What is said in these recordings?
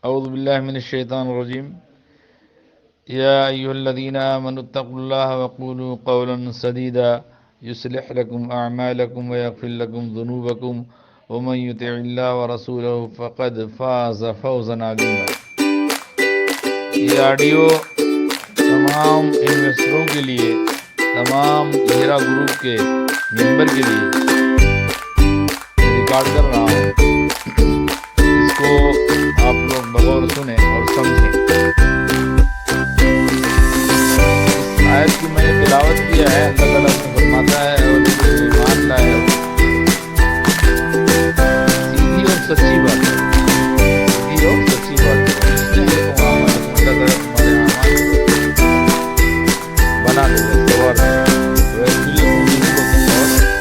اعوذ باللہ من الشیطان الرجیم یا ایھا الذین آمنوا اتقوا اللہ وقولوا قولا سدیدا یصلح لکم اعمالکم ویغفر لکم ذنوبکم ومن یطع اللہ ورسولہ فقد فاز فوزا عظیما۔ یہ آڈیو تمام انویسٹروں کے لیے، تمام ہیرا گروپ کے ممبر کے لیے ریکارڈ کر رہا ہوں، اس کو آپ لوگ بغور سنیں اور سمجھیں۔ اس آیت کی میں نے تلاوت کیا ہے، اللہ تعالیٰ نے فرماتا ہے اور جو ایمان لائے سیدھی اور سچی بات ہے، سیدھی اور سچی بات ہے، اس نے اللہ تعالیٰ تمہارے اعمال بنا دے گا، سوار ہے،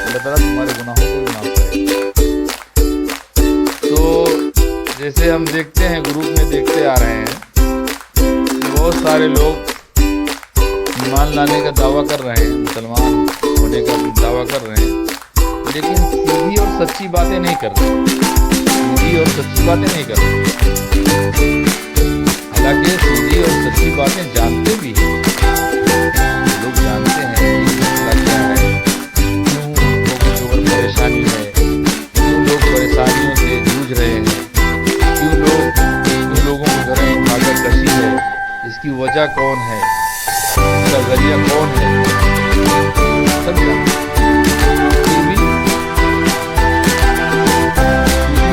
اللہ تعالیٰ تمہارے گناہوں کو بھی معاف کرے گا۔ تو جیسے ہم دیکھتے ہیں، گروپ میں دیکھتے آ رہے ہیں، بہت سارے لوگ ایمان لانے کا دعویٰ کر رہے ہیں، مسلمان ہونے کا دعویٰ کر رہے ہیں، لیکن سیدھی اور سچی باتیں نہیں کر رہے، سیدھی اور سچی باتیں نہیں کر رہے، حالانکہ سیدھی اور سچی باتیں جانتے بھی ہیں، لوگ جانتے ہیں کہ مسئلہ کیا ہے، کیوں لوگوں کے اوپر پریشانی ہے، کیوں لوگ پریشانیوں سے جوجھ رہے ہیں، کیوں لوگوں کے گھر میں حاجت کشی ہے، اس کی وجہ کون ہے، اس کا ذریعہ کون ہے، سب جانتے ہیں۔ پھر بھی سیدھی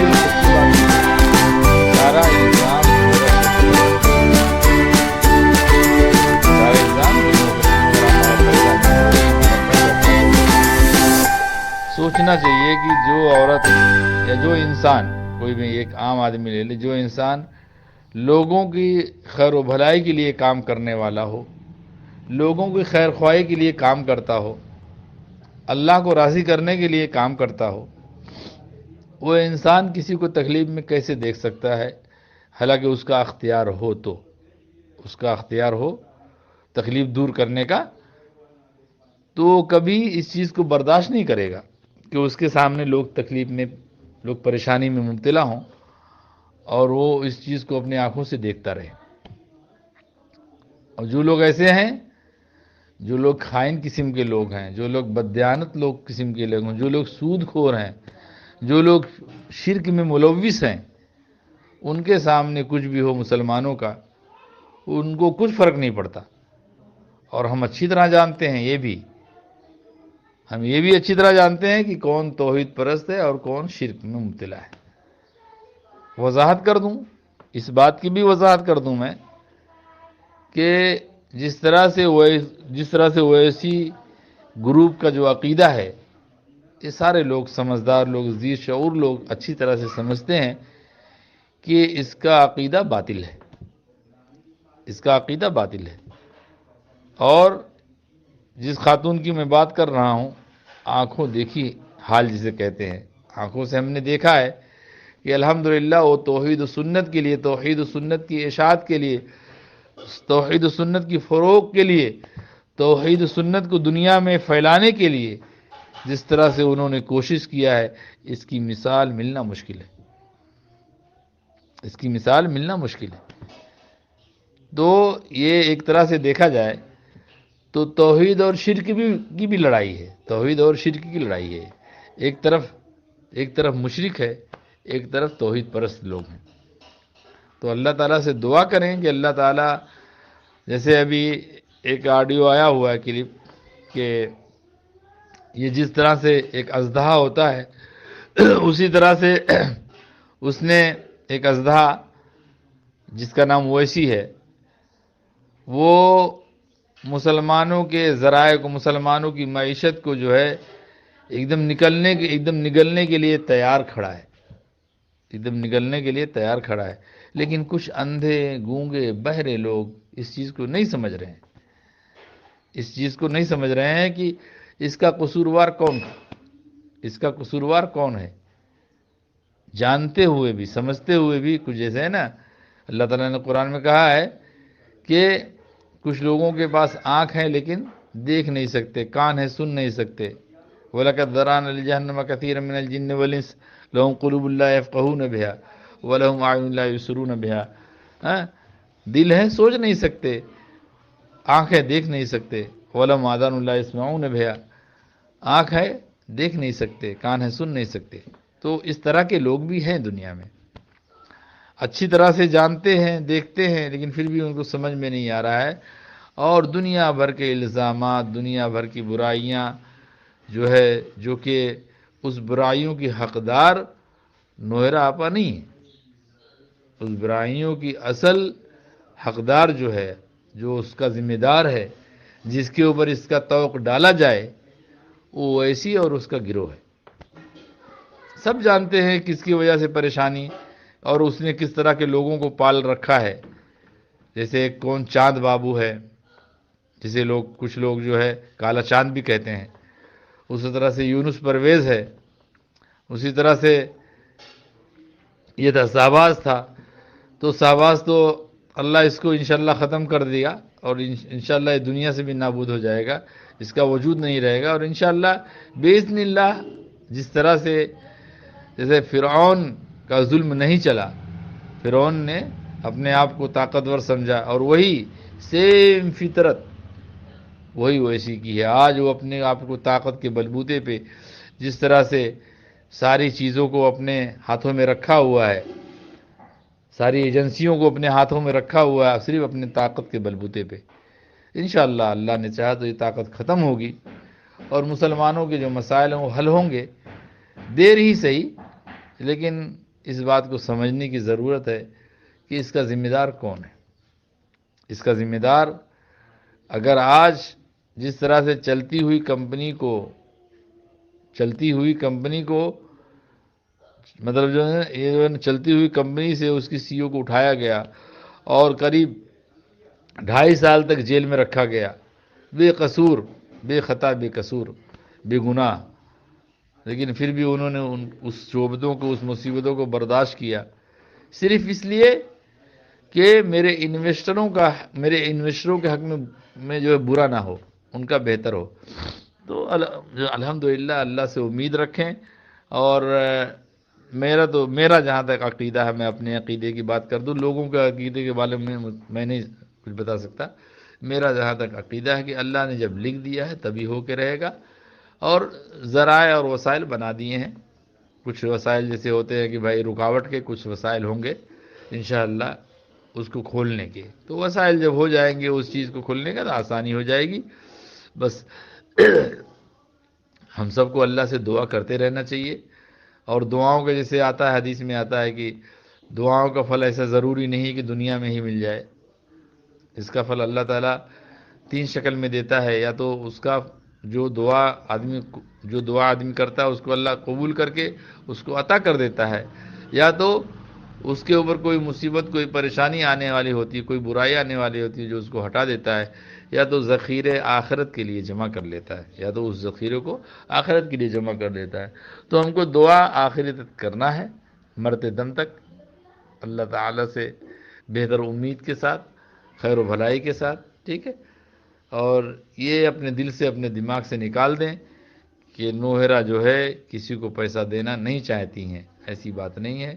اور سچی بات، سارا الزام سوچنا چاہیے کہ جو عورت یا جو انسان، کوئی بھی ایک عام آدمی لے لے، جو انسان لوگوں کی خیر و بھلائی کے لیے کام کرنے والا ہو، لوگوں کی خیر خواہی کے لیے کام کرتا ہو، اللہ کو راضی کرنے کے لیے کام کرتا ہو، وہ انسان کسی کو تکلیف میں کیسے دیکھ سکتا ہے؟ حالانکہ اس کا اختیار ہو، تو اس کا اختیار ہو تکلیف دور کرنے کا، تو کبھی اس چیز کو برداشت نہیں کرے گا کہ اس کے سامنے لوگ تکلیف میں، لوگ پریشانی میں مبتلا ہوں اور وہ اس چیز کو اپنی آنکھوں سے دیکھتا رہے۔ اور جو لوگ ایسے ہیں، جو لوگ خائن قسم کے لوگ ہیں، جو لوگ بددیانت لوگ قسم کے لوگ ہیں، جو لوگ سود خور ہیں، جو لوگ شرک میں ملوث ہیں، ان کے سامنے کچھ بھی ہو مسلمانوں کا، ان کو کچھ فرق نہیں پڑتا۔ اور ہم اچھی طرح جانتے ہیں، ہم یہ بھی اچھی طرح جانتے ہیں کہ کون توحید پرست ہے اور کون شرک میں مبتلا ہے۔ وضاحت کر دوں، اس بات کی بھی وضاحت کر دوں میں کہ جس طرح سے اویسی گروپ کا جو عقیدہ ہے، یہ سارے لوگ، سمجھدار لوگ، ذی شعور لوگ اچھی طرح سے سمجھتے ہیں کہ اس کا عقیدہ باطل ہے، اس کا عقیدہ باطل ہے۔ اور جس خاتون کی میں بات کر رہا ہوں، آنکھوں دیکھی حال جسے کہتے ہیں، آنکھوں سے ہم نے دیکھا ہے کہ الحمدللہ وہ توحید و سنت کے لیے، توحید و سنت کی اشاعت کے لیے، توحید و سنت کی فروغ کے لیے، توحید و سنت کو دنیا میں پھیلانے کے لیے جس طرح سے انہوں نے کوشش کیا ہے، اس کی مثال ملنا مشکل ہے، اس کی مثال ملنا مشکل ہے۔ تو یہ ایک طرح سے دیکھا جائے تو توحید اور شرک کی بھی لڑائی ہے، توحید اور شرک کی لڑائی ہے۔ ایک طرف مشرک ہے، ایک طرف توحید پرست لوگ ہیں۔ تو اللہ تعالیٰ سے دعا کریں کہ اللہ تعالیٰ، جیسے ابھی ایک آڈیو آیا ہوا ہے کلپ، کہ یہ جس طرح سے ایک اژدہا ہوتا ہے، اسی طرح سے اس نے ایک اژدہا جس کا نام اویسی ہے، وہ مسلمانوں کے ذرائع کو، مسلمانوں کی معیشت کو جو ہے ایک دم نگلنے کے لیے تیار کھڑا ہے، ایک دم نگلنے کے لیے تیار کھڑا ہے۔ لیکن کچھ اندھے، گونگے، بہرے لوگ اس چیز کو نہیں سمجھ رہے ہیں، اس چیز کو نہیں سمجھ رہے ہیں کہ اس کا قصوروار کون ہے، اس کا قصوروار کون ہے۔ جانتے ہوئے بھی، سمجھتے ہوئے بھی، کچھ جیسے ہے نا، اللہ تعالیٰ نے قرآن میں کہا ہے کہ کچھ لوگوں کے پاس آنکھ ہے لیکن دیکھ نہیں سکتے، کان ہے سن نہیں سکتے۔ وَلَقَدْ ذَرَأْنَا لِجَهَنَّمَ كَثِيرًا مِنَ الْجِنِّ وَالْإِنسِ لَهُمْ قُلُوبٌ لَا يَفْقَهُونَ بِهَا وَلَهُمْ أَعْيُنٌ لَا يُبْصِرُونَ بِهَا ہاں، دل ہے سوچ نہیں سکتے، آنکھ ہے دیکھ نہیں سکتے، وَلَمْ آذَانٌ لَا يَسْمَعُونَ بِهَا، آنکھ ہے دیکھ نہیں سکتے، کان ہے سن نہیں سکتے۔ تو اس طرح کے لوگ بھی ہیں دنیا میں، اچھی طرح سے جانتے ہیں دیکھتے ہیں لیکن پھر بھی ان کو سمجھ میں نہیں آ رہا ہے، اور دنیا بھر کے الزامات، دنیا بھر کی برائیاں جو ہے، جو کہ اس برائیوں کی حقدار نوحیرہ آپا نہیں ہے، اس برائیوں کی اصل حقدار جو ہے، جو اس کا ذمہ دار ہے، جس کے اوپر اس کا طوق ڈالا جائے، وہ ایسی اور اس کا گروہ ہے۔ سب جانتے ہیں کس کی وجہ سے پریشانی، اور اس نے کس طرح کے لوگوں کو پال رکھا ہے۔ جیسے کون چاند بابو ہے، جسے کچھ لوگ جو ہے کالا چاند بھی کہتے ہیں، اسی طرح سے یونس پرویز ہے، اسی طرح سے یہ تھا شہباز تھا، تو شہباز تو اللہ اس کو انشاءاللہ ختم کر دیا، اور انشاءاللہ یہ دنیا سے بھی نابود ہو جائے گا، اس کا وجود نہیں رہے گا، اور انشاءاللہ باذن اللہ جس طرح سے جیسے فرعون کا ظلم نہیں چلا، فرعون نے اپنے آپ کو طاقتور سمجھا، اور وہی سیم فطرت وہی ویسی کی ہے۔ آج وہ اپنے آپ کو طاقت کے بلبوتے پہ جس طرح سے ساری چیزوں کو اپنے ہاتھوں میں رکھا ہوا ہے، ساری ایجنسیوں کو اپنے ہاتھوں میں رکھا ہوا ہے، صرف اپنے طاقت کے بلبوتے پہ۔ انشاءاللہ اللہ نے چاہا تو یہ طاقت ختم ہوگی، اور مسلمانوں کے جو مسائل ہیں وہ حل ہوں گے، دیر ہی صحیح، لیکن اس بات کو سمجھنے کی ضرورت ہے کہ اس کا ذمہ دار کون ہے۔ اس کا ذمہ دار اگر آج جس طرح سے چلتی ہوئی کمپنی کو مطلب جو ہے یہ چلتی ہوئی کمپنی سے اس کی سی او کو اٹھایا گیا اور قریب 2.5 سال تک جیل میں رکھا گیا، بے قصور، بے خطا، بے قصور، بے گناہ، لیکن پھر بھی انہوں نے اس شعبتوں کو، اس مصیبتوں کو برداشت کیا، صرف اس لیے کہ میرے انویسٹروں کے حق میں جو ہے برا نہ ہو، ان کا بہتر ہو۔ تو الحمدللہ اللہ سے امید رکھیں، اور میرا جہاں تک عقیدہ ہے، میں اپنے عقیدے کی بات کر دوں، لوگوں کے عقیدے کے بارے میں نہیں کچھ بتا سکتا۔ میرا جہاں تک عقیدہ ہے کہ اللہ نے جب لکھ دیا ہے تبھی ہو کے رہے گا، اور ذرائع اور وسائل بنا دیے ہیں۔ کچھ وسائل جیسے ہوتے ہیں کہ بھائی رکاوٹ کے کچھ وسائل ہوں گے انشاءاللہ اس کو کھولنے کے، تو وسائل جب ہو جائیں گے اس چیز کو کھولنے کا تو آسانی ہو جائے گی۔ بس ہم سب کو اللہ سے دعا کرتے رہنا چاہیے، اور دعاؤں کے جیسے آتا ہے، حدیث میں آتا ہے کہ دعاؤں کا پھل ایسا ضروری نہیں کہ دنیا میں ہی مل جائے، اس کا پھل اللہ تعالیٰ 3 شکل میں دیتا ہے، یا تو اس کا جو دعا آدمی کرتا ہے اس کو اللہ قبول کر کے اس کو عطا کر دیتا ہے، یا تو اس کے اوپر کوئی مصیبت، کوئی پریشانی آنے والی ہوتی ہے، کوئی برائی آنے والی ہوتی ہے جو اس کو ہٹا دیتا ہے، یا تو ذخیرے آخرت کے لیے جمع کر لیتا ہے، یا تو اس ذخیرے کو آخرت کے لیے جمع کر لیتا ہے۔ تو ہم کو دعا آخرت تک کرنا ہے، مرتے دم تک، اللہ تعالیٰ سے بہتر امید کے ساتھ، خیر و بھلائی کے ساتھ، ٹھیک ہے۔ اور یہ اپنے دل سے، اپنے دماغ سے نکال دیں کہ نوحیرہ جو ہے کسی کو پیسہ دینا نہیں چاہتی ہیں، ایسی بات نہیں ہے،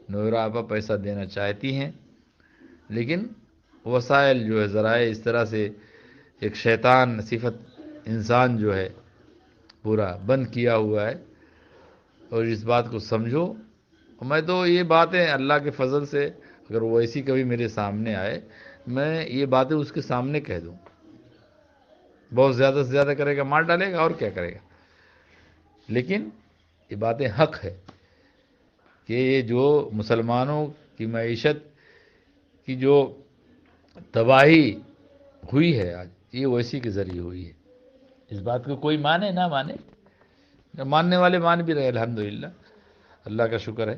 نوحیرہ آپا پیسہ دینا چاہتی ہیں، لیکن وسائل جو ہے، ذرائع اس طرح سے ایک شیطان صفت انسان جو ہے پورا بند کیا ہوا ہے، اور اس بات کو سمجھو۔ میں تو یہ باتیں اللہ کے فضل سے، اگر وہ ایسی کبھی میرے سامنے آئے، میں یہ باتیں اس کے سامنے کہہ دوں، بہت زیادہ سے زیادہ کرے گا، مار ڈالے گا، اور کیا کرے گا، لیکن یہ باتیں حق ہے کہ یہ جو مسلمانوں کی معیشت کی جو تباہی ہوئی ہے آج، یہ ویسی کے ذریعے ہوئی ہے۔ اس بات کو کوئی مانے نہ مانے، ماننے والے مان بھی رہے، الحمدللہ، اللہ کا شکر ہے۔